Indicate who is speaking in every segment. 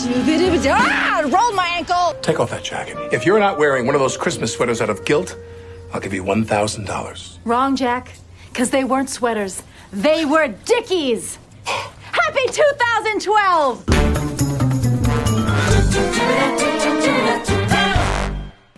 Speaker 1: Rolled my ankle.
Speaker 2: Take off that jacket. If you're not wearing one of those Christmas sweaters out of guilt, I'll give you $1,000.
Speaker 1: Wrong, Jack. Because they weren't sweaters. They were Dickies. Happy 2012!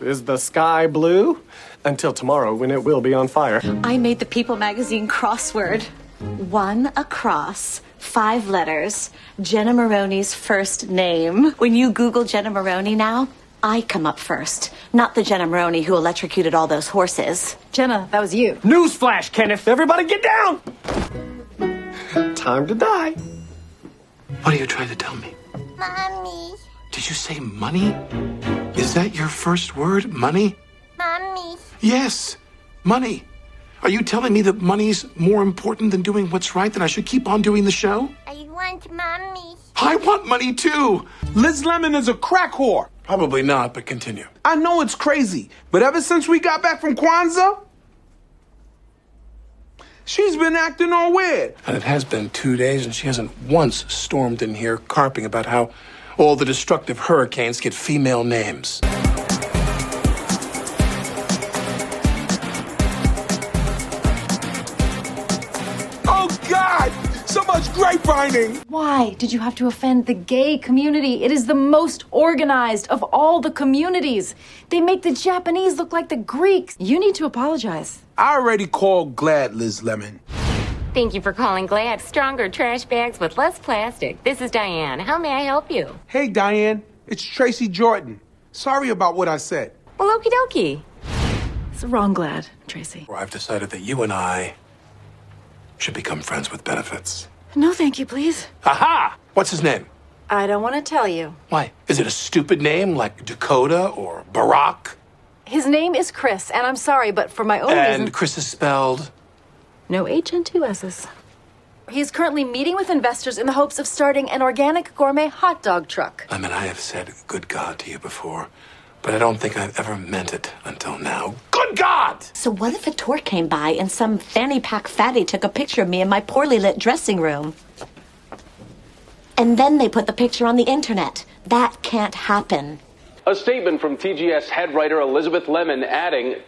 Speaker 3: Is the sky blue? Until tomorrow, when it will be on fire.
Speaker 4: I made the People magazine crossword. 1 across, 5 letters, Jenna Maroney's first name. When you Google Jenna Maroney now, I come up first, not the Jenna Maroney who electrocuted all those horses.
Speaker 1: Jenna, that was you.
Speaker 3: Newsflash, Kenneth! Everybody get down! Time to die.
Speaker 2: What are you trying to tell me?
Speaker 5: Mommy.
Speaker 2: Did you say money? Is that your first word, money?
Speaker 5: Mommy.
Speaker 2: Yes, money. Are you telling me that money's more important than doing what's right, that I should keep on doing the show?
Speaker 5: I want mommy.
Speaker 2: I want money too.
Speaker 6: Liz Lemon is a crack whore.
Speaker 2: Probably not, but continue.
Speaker 6: I know it's crazy, but ever since we got back from Kwanzaa, she's been acting all weird.
Speaker 2: And it has been 2 days, and she hasn't once stormed in here carping about how all the destructive hurricanes get female names.
Speaker 6: Oh, God! So much grapevining!
Speaker 1: Why did you have to offend the gay community? It is the most organized of all the communities. They make the Japanese look like the Greeks. You need to apologize.
Speaker 6: I already called Glad, Liz Lemon.
Speaker 7: Thank you for calling Glad. Stronger trash bags with less plastic. This is Diane. How may I help you?
Speaker 6: Hey, Diane. It's Tracy Jordan. Sorry about what I said.
Speaker 7: Well, okie dokie.
Speaker 1: It's the wrong Glad, Tracy.
Speaker 2: I've decided that you and I should become friends with benefits.
Speaker 1: No, thank you, please.
Speaker 2: Aha! What's his name?
Speaker 1: I don't want to tell you.
Speaker 2: Why? Is it a stupid name like Dakota or Barack?
Speaker 1: His name is Chris, and I'm sorry, but for my own reason...
Speaker 2: And Chris is spelled...
Speaker 1: No H and 2 S's. He is currently meeting with investors in the hopes of starting an organic gourmet hot dog truck.
Speaker 2: I mean, I have said good God to you before, but I don't think I've ever meant it until now. Good God!
Speaker 4: So what if a tour came by and some fanny pack fatty took a picture of me in my poorly lit dressing room? And then they put the picture on the internet. That can't happen.
Speaker 8: A statement from TGS head writer Elizabeth Lemon adding...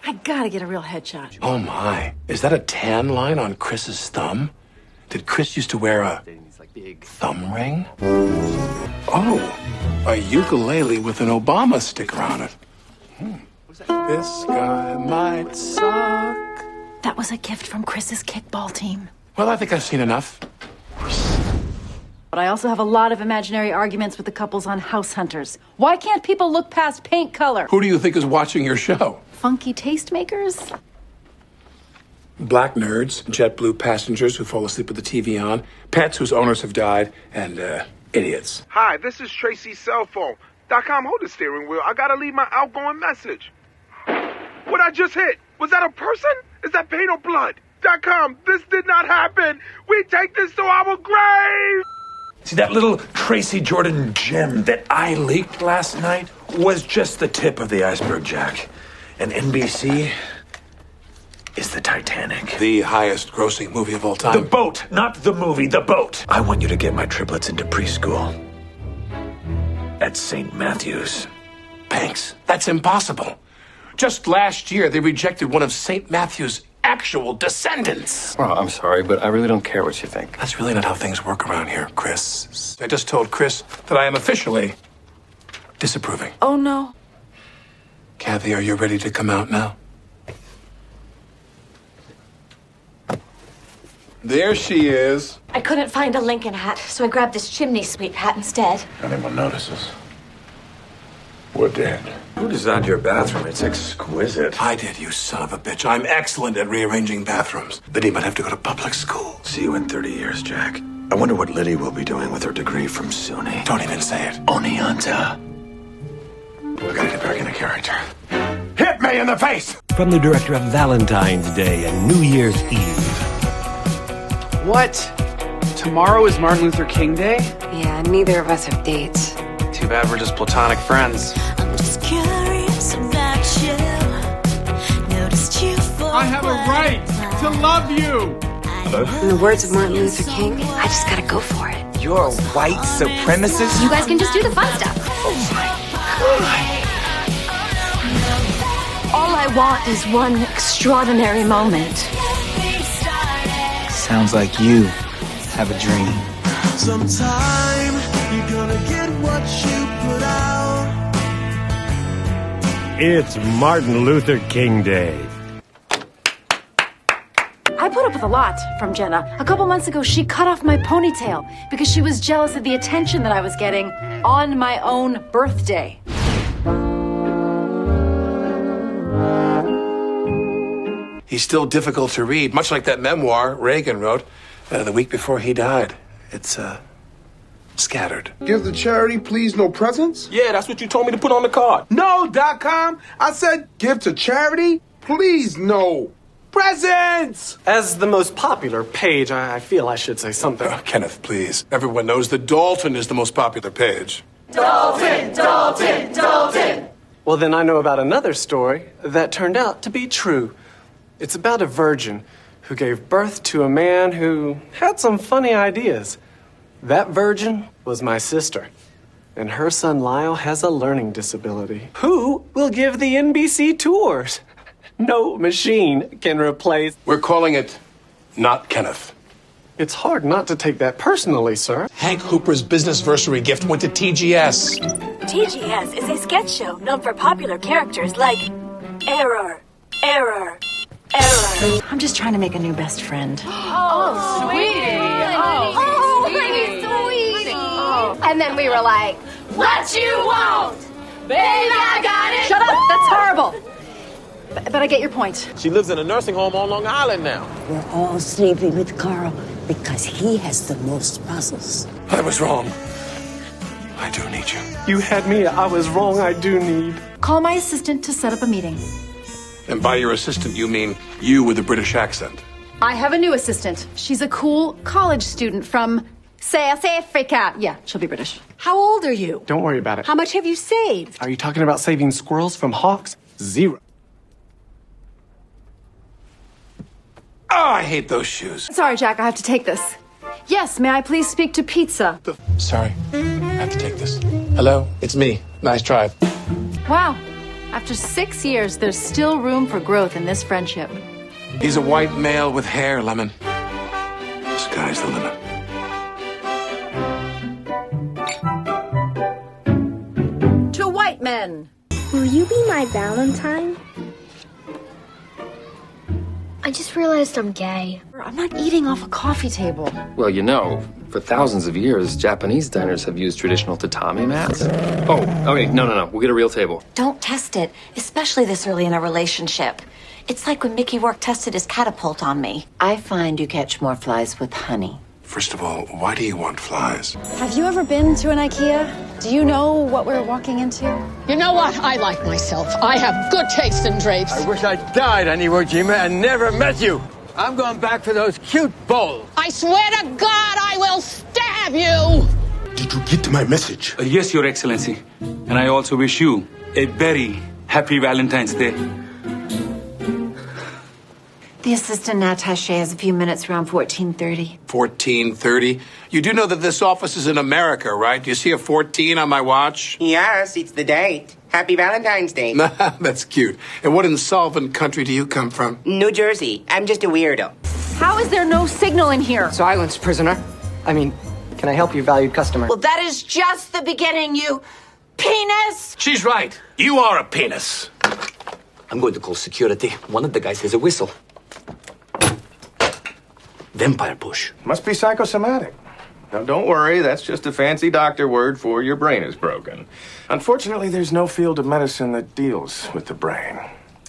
Speaker 1: I gotta get a real headshot.
Speaker 2: Oh, my. Is that a tan line on Chris's thumb? Did Chris used to wear a thumb ring? Oh, a ukulele with an Obama sticker on it. This guy might suck.
Speaker 1: That was a gift from Chris's kickball team.
Speaker 2: Well, I think I've seen enough.
Speaker 1: But I also have a lot of imaginary arguments with the couples on House Hunters. Why can't people look past paint color?
Speaker 2: Who do you think is watching your show?
Speaker 1: Funky tastemakers?
Speaker 2: Black nerds, JetBlue passengers who fall asleep with the TV on, pets whose owners have died, and idiots.
Speaker 6: Hi, this is Tracy's cell phone. .com, hold the steering wheel. I gotta leave my outgoing message. What I just hit? Was that a person? Is that paint or blood? .com, this did not happen. We take this to our grave.
Speaker 9: See, that little Tracy Jordan gem that I leaked last night was just the tip of the iceberg, Jack. And NBC is the Titanic.
Speaker 2: The highest grossing movie of all time.
Speaker 9: The boat, not the movie, the boat. I want you to get my triplets into preschool at St. Matthew's.
Speaker 2: Banks, that's impossible. Just last year, they rejected one of St. Matthew's actual descendants.
Speaker 10: Well, I'm sorry, but I really don't care what you think.
Speaker 2: That's really not how things work around here, Chris. I just told Chris that I am officially disapproving.
Speaker 1: Oh, no.
Speaker 2: Kathy, are you ready to come out now? There she is.
Speaker 4: I couldn't find a Lincoln hat, so I grabbed this chimney sweep hat instead.
Speaker 9: Anyone notices? We're dead. Who designed your bathroom? It's exquisite.
Speaker 2: I did, you son of a bitch. I'm excellent at rearranging bathrooms. Liddy might have to go to public school.
Speaker 9: See you in 30 years, Jack. I wonder what Liddy will be doing with her degree from SUNY.
Speaker 2: Don't even say it.
Speaker 9: Oneonta. We gotta get back into character. Hit me in the face!
Speaker 11: From the director of Valentine's Day and New Year's Eve.
Speaker 12: What? Tomorrow is Martin Luther King Day?
Speaker 13: Yeah, neither of us have dates.
Speaker 12: Too bad we're just platonic friends.
Speaker 14: I'm just curious about you. Noticed you for
Speaker 15: I have a right to love you.
Speaker 13: In the words of Martin Luther King, I just gotta go for it.
Speaker 15: You're a white supremacist?
Speaker 16: You guys can just do the fun stuff.
Speaker 4: All I want is one extraordinary moment.
Speaker 15: Sounds like you have a dream.
Speaker 14: Sometime you're gonna get what you put out.
Speaker 11: It's Martin Luther King Day.
Speaker 1: I put up with a lot from Jenna. A couple months ago, she cut off my ponytail because she was jealous of the attention that I was getting on my own birthday.
Speaker 2: He's still difficult to read, much like that memoir Reagan wrote the week before he died. It's, scattered.
Speaker 6: Give to charity, please, no presents?
Speaker 3: Yeah, that's what you told me to put on the card.
Speaker 6: No.com. I said give to charity, please, no presents.
Speaker 3: As the most popular page, I feel I should say something.
Speaker 2: Oh, Kenneth, please. Everyone knows that Dalton is the most popular page.
Speaker 3: Dalton, Dalton, Dalton. Well, then I know about another story that turned out to be true. It's about a virgin who gave birth to a man who had some funny ideas. That virgin was my sister, and her son Lyle has a learning disability. Who will give the NBC tours? No machine can replace...
Speaker 2: We're calling it Not Kenneth.
Speaker 3: It's hard not to take that personally, sir.
Speaker 2: Hank Hooper's businessversary gift went to TGS.
Speaker 17: TGS is a sketch show known for popular characters like Error, Error, Error.
Speaker 1: I'm just trying to make a new best friend.
Speaker 16: Oh, sweetie. And then we were like, what you want? Baby, I got it.
Speaker 1: Shut up! That's horrible. But I get your point.
Speaker 18: She lives in a nursing home on Long Island now.
Speaker 19: We're all sleeping with Carl because he has the most puzzles.
Speaker 2: I was wrong. I do need you.
Speaker 3: You had me. I was wrong. I do need.
Speaker 1: Call my assistant to set up a meeting.
Speaker 2: And by your assistant, you mean you with a British accent.
Speaker 1: I have a new assistant. She's a cool college student from South Africa. Yeah, she'll be British.
Speaker 17: How old are you?
Speaker 3: Don't worry about it.
Speaker 17: How much have you saved?
Speaker 3: Are you talking about saving squirrels from hawks? 0.
Speaker 2: Oh, I hate those shoes.
Speaker 1: Sorry, Jack, I have to take this. Yes, may I please speak to Pizza?
Speaker 2: Sorry, I have to take this. Hello, it's me. Nice try.
Speaker 1: Wow. After 6 years, there's still room for growth in this friendship.
Speaker 2: He's a white male with hair, Lemon. The sky's the limit.
Speaker 1: To white men.
Speaker 5: Will you be my Valentine? I just realized I'm gay.
Speaker 1: I'm not eating off a coffee table.
Speaker 10: Well, you know, for thousands of years, Japanese diners have used traditional tatami mats. Oh, okay, no. We'll get a real table.
Speaker 4: Don't test it, especially this early in a relationship. It's like when Mickey Rourke tested his catapult on me.
Speaker 13: I find you catch more flies with honey.
Speaker 2: First of all, why do you want flies?
Speaker 1: Have you ever been to an IKEA? Do you know what we're walking into?
Speaker 20: You know what? I like myself. I have good taste in drapes.
Speaker 21: I wish I died on Iwo Jima and never met you. I'm going back for those cute bowls.
Speaker 20: I swear to God, I will stab you!
Speaker 2: Did you get my message?
Speaker 22: Yes, Your Excellency. And I also wish you a very happy Valentine's Day.
Speaker 13: The assistant attaché has a few minutes around 14:30.
Speaker 2: 14:30? You do know that this office is in America, right? Do you see a 14 on my watch?
Speaker 23: Yes, it's the date. Happy Valentine's Day.
Speaker 2: That's cute. And what insolvent country do you come from?
Speaker 23: New Jersey. I'm just a weirdo.
Speaker 1: How is there no signal in here?
Speaker 3: Silence, prisoner. I mean, can I help you, valued customer?
Speaker 17: Well, that is just the beginning, you penis!
Speaker 2: She's right. You are a penis.
Speaker 24: I'm going to call security. One of the guys has a whistle. Vampire push.
Speaker 25: Must be psychosomatic. Now, don't worry, that's just a fancy doctor word for your brain is broken. Unfortunately, there's no field of medicine that deals with the brain.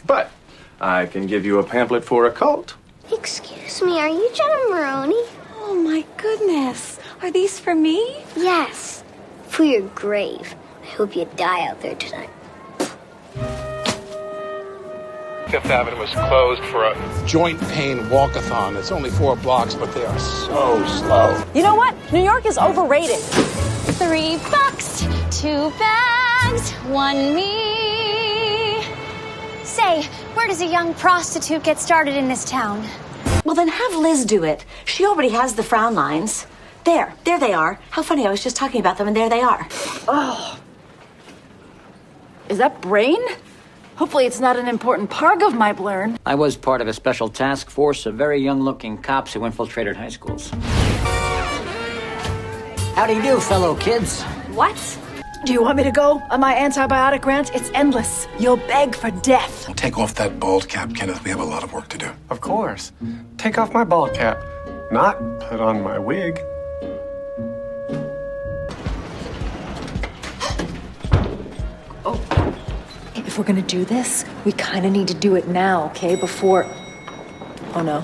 Speaker 25: But I can give you a pamphlet for a cult.
Speaker 5: Excuse me, are you Jenna Maroney?
Speaker 4: Oh my goodness. Are these for me?
Speaker 5: Yes. For your grave. I hope you die out there tonight.
Speaker 2: Fifth Avenue is closed for a joint pain walkathon. It's only 4 blocks, but they are so slow.
Speaker 1: You know what? New York is overrated.
Speaker 26: $3, 2 bags, 1 me. Say, where does a young prostitute get started in this town?
Speaker 4: Well, then have Liz do it. She already has the frown lines. There they are. How funny, I was just talking about them and there they are.
Speaker 1: Oh. Is that brain? Hopefully it's not an important part of my blurn.
Speaker 7: I was part of a special task force of very young-looking cops who infiltrated high schools. How do you do, fellow kids?
Speaker 1: What? Do you want me to go on my antibiotic rant? It's endless. You'll beg for death.
Speaker 2: Take off that bald cap, Kenneth. We have a lot of work to do.
Speaker 3: Of course. Take off my bald cap, not put on my wig.
Speaker 1: If we're gonna do this, we kind of need to do it now, okay? Before... Oh, no.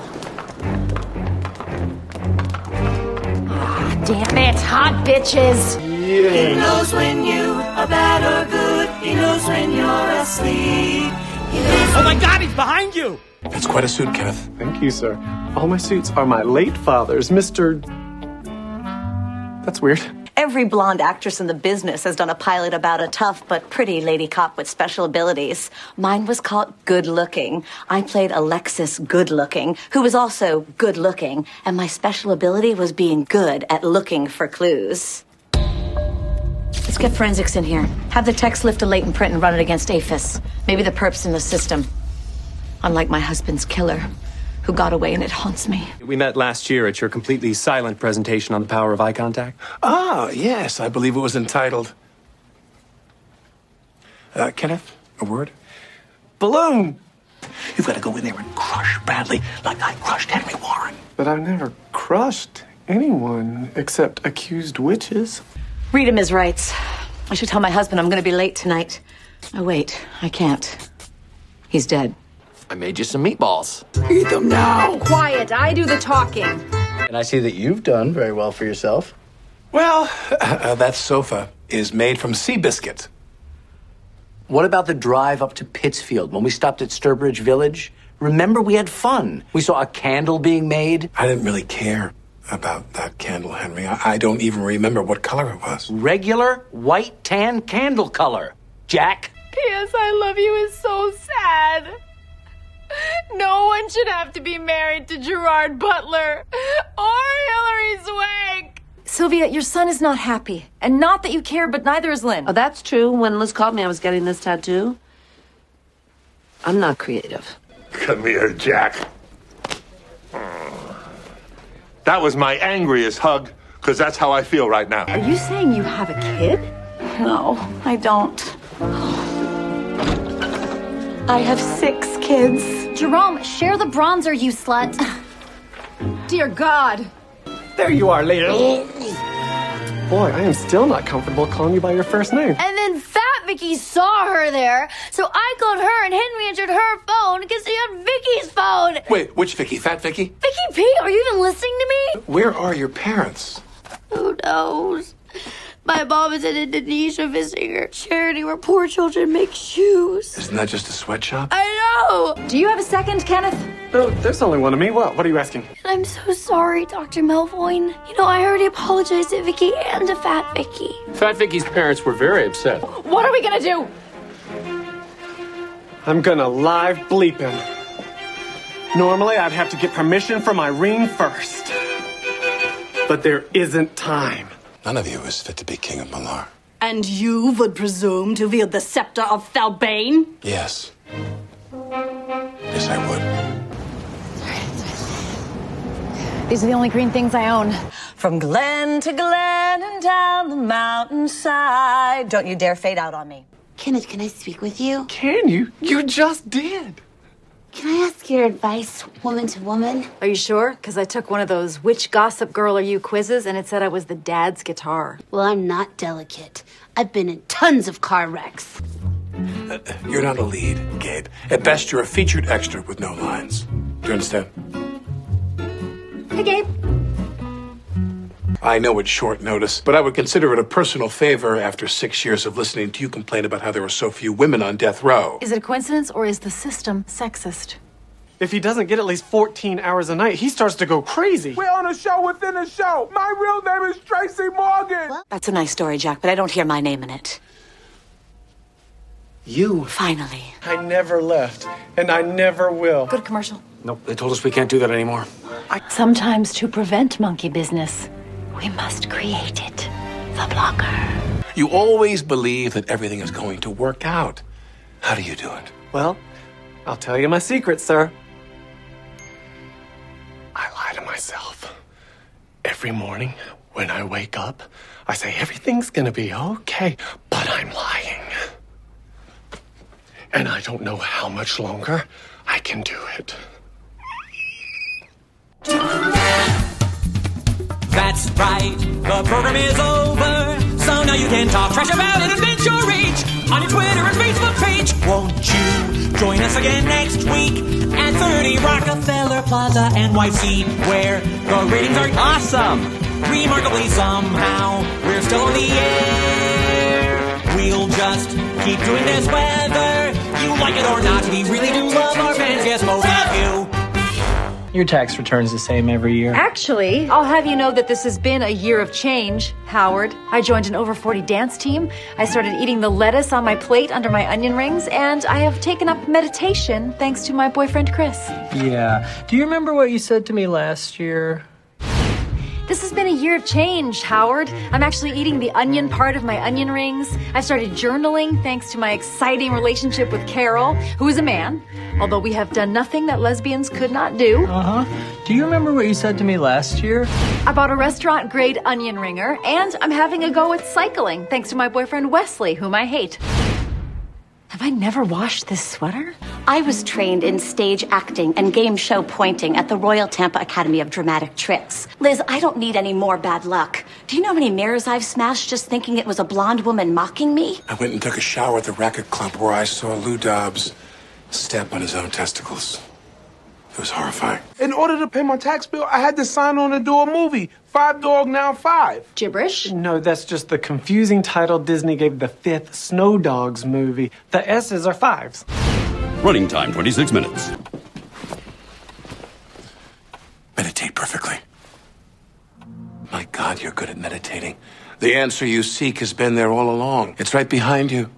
Speaker 1: Ah, damn it, hot bitches!
Speaker 8: He knows when you are bad or good. He knows when you're asleep.
Speaker 18: Oh my God, he's behind you!
Speaker 2: It's quite a suit, Kenneth.
Speaker 3: Thank you, sir. All my suits are my late father's, Mr. That's weird.
Speaker 4: Every blonde actress in the business has done a pilot about a tough but pretty lady cop with special abilities. Mine was called Good Looking. I played Alexis Good Looking, who was also good looking, and my special ability was being good at looking for clues. Let's get forensics in here. Have the techs lift a latent print and run it against APHIS. Maybe the perp's in the system. Unlike my husband's killer, who got away and it haunts me.
Speaker 9: We met last year at your completely silent presentation on the power of eye contact.
Speaker 2: Ah, yes. I believe it was entitled... Kenneth, a word?
Speaker 3: Balloon!
Speaker 11: You've got to go in there and crush Bradley like I crushed Henry Warren.
Speaker 3: But I've never crushed anyone except accused witches.
Speaker 4: Read him his rights. I should tell my husband I'm going to be late tonight. Oh, wait. I can't. He's dead.
Speaker 10: I made you some meatballs.
Speaker 11: Eat them now.
Speaker 1: Quiet, I do the talking.
Speaker 12: And I see that you've done very well for yourself.
Speaker 2: Well, that sofa is made from sea biscuit.
Speaker 12: What about the drive up to Pittsfield when we stopped at Sturbridge Village? Remember, we had fun. We saw a candle being made.
Speaker 2: I didn't really care about that candle, Henry. I don't even remember what color it was.
Speaker 12: Regular white tan candle color. Jack?
Speaker 16: P.S. I love you is so sad. No one should have to be married to Gerard Butler or Hilary Swank.
Speaker 1: Sylvia, your son is not happy. And not that you care, but neither is Lynn.
Speaker 14: Oh, that's true. When Liz called me, I was getting this tattoo. I'm not creative.
Speaker 6: Come here, Jack. That was my angriest hug, because that's how I feel right now.
Speaker 1: Are you saying you have a kid?
Speaker 4: No, I don't. I have 6 kids.
Speaker 26: Jerome, share the bronzer, you slut.
Speaker 1: Dear God.
Speaker 3: There you are, lady. Boy, I am still not comfortable calling you by your first name.
Speaker 26: And then Fat Vicky saw her there, so I called her and Henry answered her phone because she had Vicky's phone.
Speaker 2: Wait, which Vicky? Fat Vicky?
Speaker 26: Vicky P, are you even listening to me?
Speaker 2: Where are your parents?
Speaker 26: Who knows? My mom is in Indonesia visiting her charity where poor children make shoes.
Speaker 2: Isn't that just a sweatshop?
Speaker 26: I know!
Speaker 1: Do you have a second, Kenneth?
Speaker 3: No, there's only one of me. What are you asking?
Speaker 26: I'm so sorry, Dr. Melvoin. You know, I already apologized to Vicky and to Fat Vicky.
Speaker 10: Fat Vicky's parents were very upset.
Speaker 1: What are we gonna do?
Speaker 3: I'm gonna live bleep him. Normally, I'd have to get permission from Irene first. But there isn't time.
Speaker 2: None of you is fit to be king of Malar.
Speaker 4: And you would presume to wield the scepter of Thalbane?
Speaker 2: Yes. Yes, I would.
Speaker 1: These are the only green things I own.
Speaker 4: From glen to glen and down the mountainside. Don't you dare fade out on me.
Speaker 15: Kenneth, can I speak with you?
Speaker 3: Can you? You just did.
Speaker 15: Can I ask your advice, woman to woman?
Speaker 1: Are you sure? Because I took one of those which gossip girl are you quizzes and it said I was the dad's guitar.
Speaker 15: Well, I'm not delicate. I've been in tons of car wrecks.
Speaker 2: You're not a lead, Gabe. At best, you're a featured extra with no lines. Do you understand?
Speaker 1: Hey, Gabe.
Speaker 2: I know it's short notice, but I would consider it a personal favor after 6 years of listening to you complain about how there were so few women on death row.
Speaker 1: Is it a coincidence or is the system sexist?
Speaker 3: If he doesn't get at least 14 hours a night, he starts to go crazy.
Speaker 6: We're on a show within a show. My real name is Tracy Morgan.
Speaker 4: That's a nice story, Jack, but I don't hear my name in it.
Speaker 3: You?
Speaker 4: Finally.
Speaker 3: I never left, and I never will.
Speaker 1: Good commercial.
Speaker 9: Nope, they told us we can't do that anymore.
Speaker 1: Sometimes to prevent monkey business, We must create it. The blocker.
Speaker 2: You always believe that everything is going to work out. How do you do it?
Speaker 3: Well, I'll tell you my secret, sir. I lie to myself. Every morning when I wake up, I say everything's gonna be okay, but I'm lying. And I don't know how much longer I can do it.
Speaker 8: That's right, the program is over. So now you can talk trash about it and bench your reach on your Twitter and Facebook page. Won't you join us again next week at 30 Rockefeller Plaza NYC, where the ratings are awesome. Remarkably somehow, we're still on the air. We'll just keep doing this whether you like it or not. We really do love our fans, yes, most of you.
Speaker 13: Your tax return's the same every year.
Speaker 1: Actually, I'll have you know that this has been a year of change, Howard. I joined an over 40 dance team. I started eating the lettuce on my plate under my onion rings, and I have taken up meditation thanks to my boyfriend, Chris.
Speaker 13: Yeah. Do you remember what you said to me last year?
Speaker 1: This has been a year of change, Howard. I'm actually eating the onion part of my onion rings. I've started journaling thanks to my exciting relationship with Carol, who is a man, although we have done nothing that lesbians could not do.
Speaker 13: Do you remember what you said to me last year?
Speaker 1: I bought a restaurant-grade onion ringer, and I'm having a go at cycling thanks to my boyfriend Wesley, whom I hate. Have I never washed this sweater?
Speaker 4: I was trained in stage acting and game show pointing at the Royal Tampa Academy of Dramatic Tricks. Liz, I don't need any more bad luck. Do you know how many mirrors I've smashed just thinking it was a blonde woman mocking me?
Speaker 2: I went and took a shower at the racket club where I saw Lou Dobbs step on his own testicles. It was horrifying.
Speaker 6: In order to pay my tax bill, I had to sign on to do a movie. 5 Dog, Now 5.
Speaker 1: Gibberish?
Speaker 3: No, that's just the confusing title Disney gave the 5th Snow Dogs movie. The S's are 5s.
Speaker 19: Running time, 26 minutes.
Speaker 2: Meditate perfectly. My God, you're good at meditating. The answer you seek has been there all along. It's right behind you.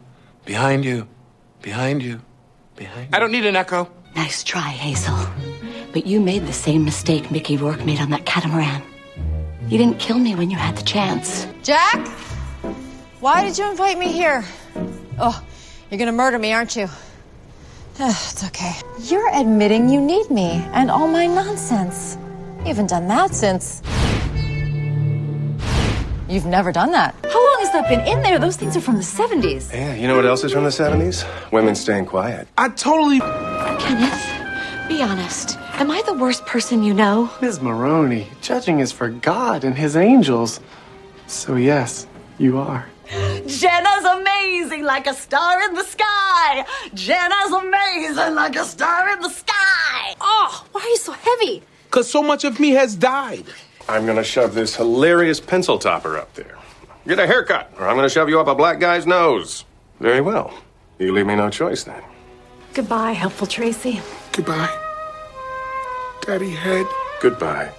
Speaker 2: Behind you. Behind you. Behind you. I don't need an echo.
Speaker 4: Nice try, Hazel. But you made the same mistake Mickey Rourke made on that catamaran. You didn't kill me when you had the chance.
Speaker 20: Jack? Why did you invite me here? Oh, you're gonna murder me, aren't you? It's okay. You're admitting you need me and all my nonsense. You haven't done that since... You've never done that.
Speaker 1: How long has that been in there? Those things are from the 70s.
Speaker 25: Yeah, you know what else is from the 70s? Women staying quiet.
Speaker 6: I totally...
Speaker 4: Kenneth, be honest. Am I the worst person you know?
Speaker 3: Ms. Maroney, judging is for God and his angels. So yes, you are.
Speaker 4: Jenna's amazing like a star in the sky. Jenna's amazing like a star in the sky.
Speaker 1: Oh, why are you so heavy?
Speaker 6: Because so much of me has died.
Speaker 25: I'm gonna shove this hilarious pencil topper up there. Get a haircut, or I'm gonna shove you up a black guy's nose. Very well. You leave me no choice then.
Speaker 1: Goodbye, helpful Tracy.
Speaker 6: Goodbye. Daddy head.
Speaker 25: Goodbye.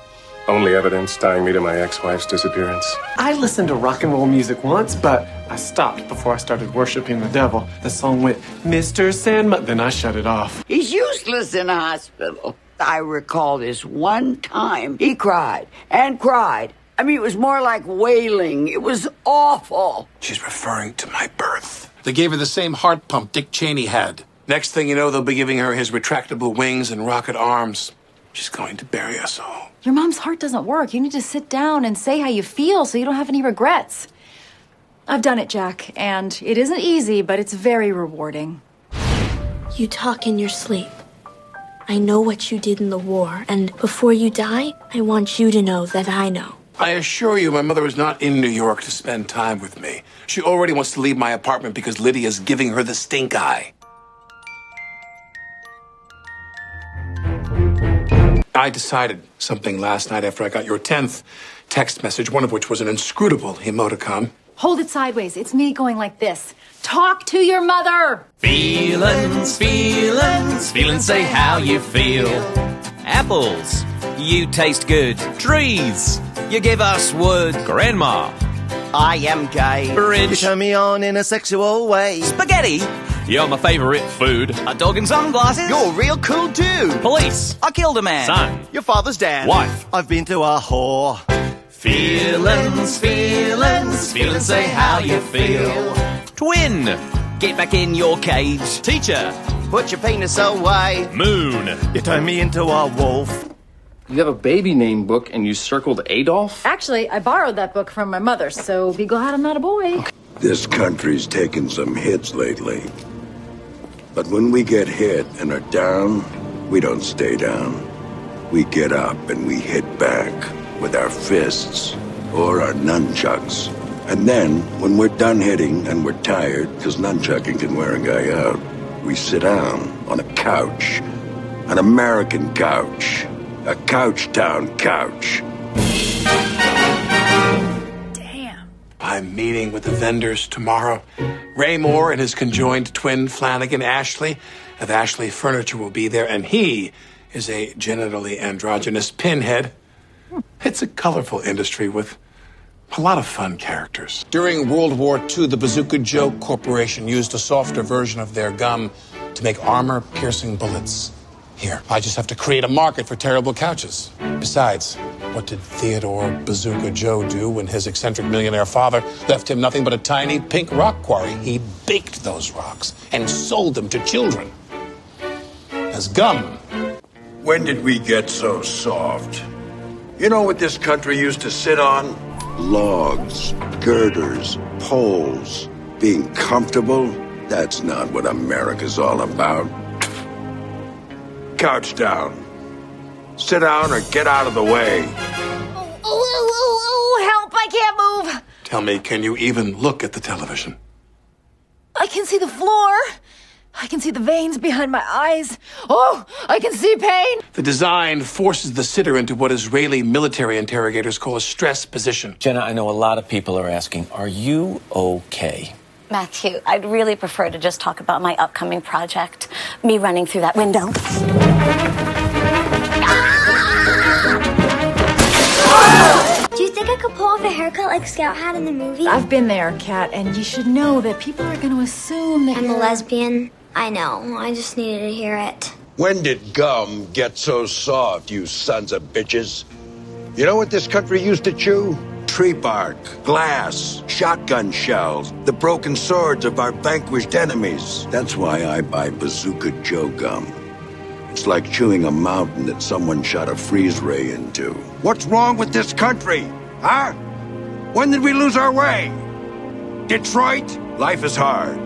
Speaker 25: Only evidence tying me to my ex-wife's disappearance.
Speaker 3: I listened to rock and roll music once, but I stopped before I started worshiping the devil. The song went, Mr. Sandman, then I shut it off.
Speaker 21: He's useless in a hospital. I recall this one time he cried and cried. I mean, it was more like wailing. It was awful.
Speaker 2: She's referring to my birth. They gave her the same heart pump Dick Cheney had. Next thing you know, they'll be giving her his retractable wings and rocket arms. She's going to bury us all.
Speaker 1: Your mom's heart doesn't work. You need to sit down and say how you feel so you don't have any regrets. I've done it, Jack, and it isn't easy, but it's very rewarding.
Speaker 22: You talk in your sleep. I know what you did in the war, and before you die, I want you to know that I know.
Speaker 2: I assure you, my mother is not in New York to spend time with me. She already wants to leave my apartment because Lydia's giving her the stink eye. I decided something last night after I got your 10th text message, one of which was an inscrutable emoticon.
Speaker 1: Hold it sideways. It's me going like this. Talk to your mother.
Speaker 8: Feelings, feelings, feelings, say how you feel. Apples, you taste good. Trees, you give us wood. Grandma,
Speaker 18: I am gay.
Speaker 8: Bridge.
Speaker 18: You turn me on in a sexual way.
Speaker 8: Spaghetti, you're my favorite food. A dog in sunglasses.
Speaker 18: You're real cool too.
Speaker 8: Police, I killed a man.
Speaker 18: Son, your father's dad.
Speaker 8: Wife,
Speaker 18: I've been to a whore.
Speaker 8: Feelings, feelings, feelings, say how you feel.
Speaker 5: Twin, get back in your cage.
Speaker 18: Teacher, put your penis away.
Speaker 5: Moon, you turn me into a wolf.
Speaker 10: You have a baby name book and you circled Adolf?
Speaker 1: Actually, I borrowed that book from my mother, so be glad I'm not a boy.
Speaker 7: This country's taken some hits lately. But when we get hit and are down, we don't stay down. We get up and we hit back with our fists or our nunchucks. And then, when we're done hitting and we're tired, because nunchucking can wear a guy out, we sit down on a couch. An American couch. A Couchtown couch.
Speaker 2: I'm meeting with the vendors tomorrow. Ray Moore and his conjoined twin Flanagan Ashley of Ashley Furniture will be there, and he is a genitally androgynous pinhead. It's a colorful industry with a lot of fun characters. During World War II, the Bazooka Joe Corporation used a softer version of their gum to make armor-piercing bullets. Here, I just have to create a market for terrible couches. Besides, what did Theodore Bazooka Joe do when his eccentric millionaire father left him nothing but a tiny pink rock quarry? He baked those rocks and sold them to children as gum.
Speaker 7: When did we get so soft? You know what this country used to sit on? Logs, girders, poles. Being comfortable? That's not what America's all about. Couch down. Sit down or get out of the way.
Speaker 1: Help, I can't move.
Speaker 2: Tell me, can you even look at the television?
Speaker 1: I can see the floor. I can see the veins behind my eyes. Oh, I can see pain.
Speaker 2: The design forces the sitter into what Israeli military interrogators call a stress position.
Speaker 5: Jenna, I know a lot of people are asking, are you okay?
Speaker 4: Matthew, I'd really prefer to just talk about my upcoming project. Me running through that window.
Speaker 22: Do you think I could pull off a haircut like Scout had in the movie?
Speaker 1: I've been there, Kat, and you should know that people are going to assume that
Speaker 22: I'm
Speaker 1: you're
Speaker 22: a lesbian. I know. I just needed to hear it.
Speaker 7: When did gum get so soft, you sons of bitches? You know what this country used to chew? Tree bark, glass, shotgun shells, the broken swords of our vanquished enemies. That's why I buy Bazooka Joe gum. It's like chewing a mountain that someone shot a freeze ray into. What's wrong with this country? Huh? When did we lose our way? Detroit? Life is hard.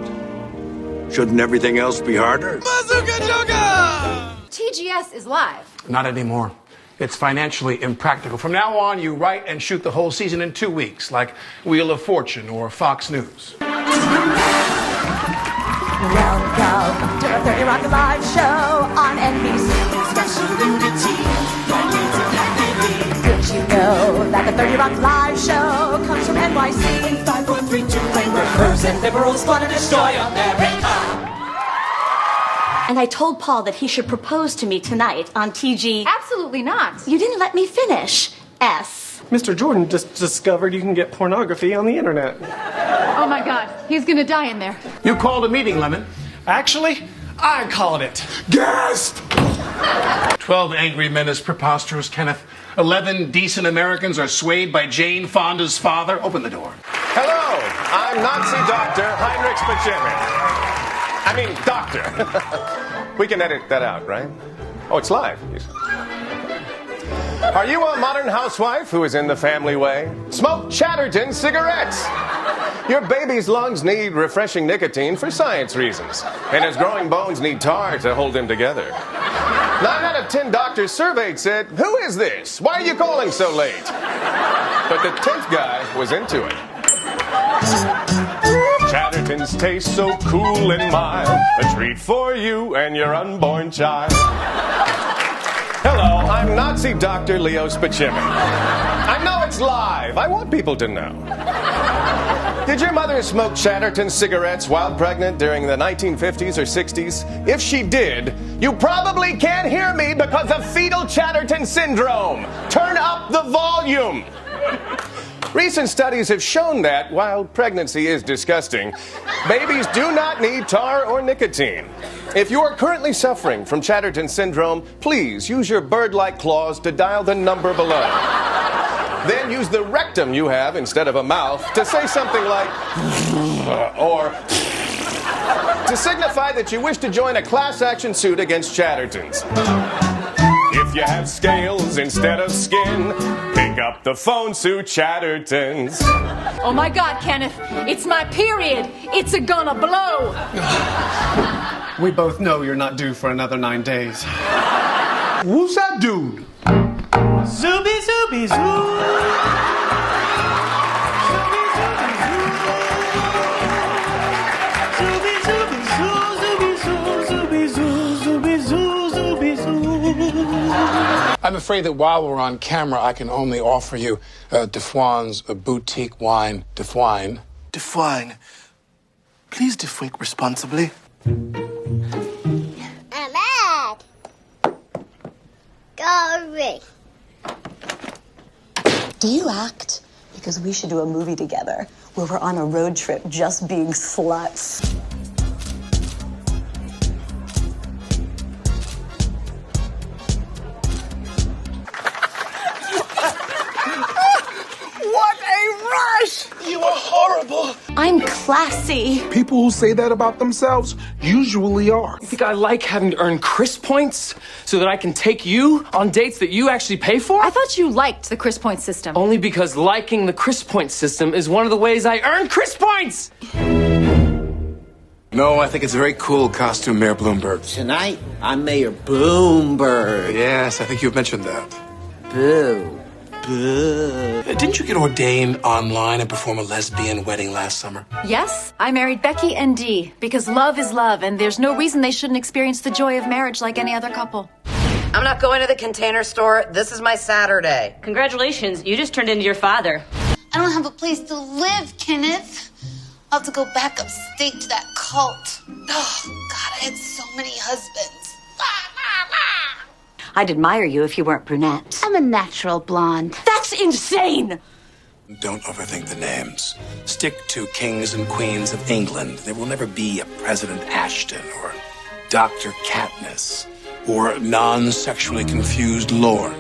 Speaker 7: Shouldn't everything else be harder?
Speaker 2: Bazooka Joga!
Speaker 1: TGS is live.
Speaker 2: Not anymore. It's financially impractical. From now on, you write and shoot the whole season in 2 weeks, like Wheel of Fortune or Fox News.
Speaker 8: Welcome to the 30 Rock Live show on NBC. Special unity, did you know that the 30 Rock Live show comes from NYC? 5, 4, 3, 2, they rehearse and liberals want to destroy America.
Speaker 4: And I told Paul that he should propose to me tonight on TG.
Speaker 1: Absolutely not.
Speaker 4: You didn't let me finish. S.
Speaker 3: Mr. Jordan just discovered you can get pornography on the internet.
Speaker 1: Oh my God, he's gonna die in there.
Speaker 2: You called a meeting, Lemon.
Speaker 3: Actually, I called it.
Speaker 2: Gasp! 12 angry men is preposterous, Kenneth. 11 decent Americans are swayed by Jane Fonda's father. Open the door.
Speaker 25: Hello, I'm Nazi Dr. Heinrich Spachemin. I mean, doctor. We can edit that out, right? Oh, it's live. Are you a modern housewife who is in the family way? Smoke Chatterton cigarettes. Your baby's lungs need refreshing nicotine for science reasons, and his growing bones need tar to hold him together. 9 out of 10 doctors surveyed said, "Who is this? Why are you calling so late?" But the 10th guy was into it. Chatterton's taste so cool and mild, a treat for you and your unborn child. Hello, I'm Nazi Dr. Leo Spachemin. I know it's live. I want people to know. Did your mother smoke Chatterton cigarettes while pregnant during the 1950s or 60s? If she did, you probably can't hear me because of fetal Chatterton syndrome. Turn up the volume. Recent studies have shown that, while pregnancy is disgusting, babies do not need tar or nicotine. If you are currently suffering from Chatterton syndrome, please use your bird-like claws to dial the number below. Then use the rectum you have instead of a mouth to say something like, or to signify that you wish to join a class action suit against Chattertons. If you have scales instead of skin, pick up the phone, sue Chattertons.
Speaker 1: Oh my God, Kenneth, it's my period. It's a gonna blow.
Speaker 3: We both know you're not due for another 9 days.
Speaker 6: Who's that dude?
Speaker 8: Zooby, zooby, zoo.
Speaker 2: I'm afraid that while we're on camera, I can only offer you Defuan's boutique wine, Defwine.
Speaker 6: Define. Please defwake responsibly.
Speaker 22: Ahmed! Go.
Speaker 11: Do you act? Because we should do a movie together where we're on a road trip just being sluts.
Speaker 6: What a rush! You are horrible.
Speaker 11: I'm classy.
Speaker 6: People who say that about themselves usually are.
Speaker 9: You think I like having to earn Chris points so that I can take you on dates that you actually pay for?
Speaker 1: I thought you liked the Chris Point system.
Speaker 9: Only because liking the Chris Point system is one of the ways I earn Chris points!
Speaker 2: No, I think it's a very cool costume, Mayor Bloomberg.
Speaker 18: Tonight, I'm Mayor Bloomberg.
Speaker 2: Yes, I think you've mentioned that.
Speaker 18: Boo. Boo.
Speaker 2: Didn't you get ordained online and perform a lesbian wedding last summer?
Speaker 1: Yes, I married Becky and Dee because love is love, and there's no reason they shouldn't experience the joy of marriage like any other couple.
Speaker 12: I'm not going to the Container Store. This is my Saturday.
Speaker 16: Congratulations, you just turned into your father.
Speaker 15: I don't have a place to live, Kenneth. I'll have to go back upstate to that cult. Oh, God, I had so many husbands.
Speaker 4: I'd admire you if you weren't brunette.
Speaker 15: I'm a natural blonde.
Speaker 4: That's insane!
Speaker 2: Don't overthink the names. Stick to kings and queens of England. There will never be a President Ashton or Dr. Katniss or non-sexually confused Lord.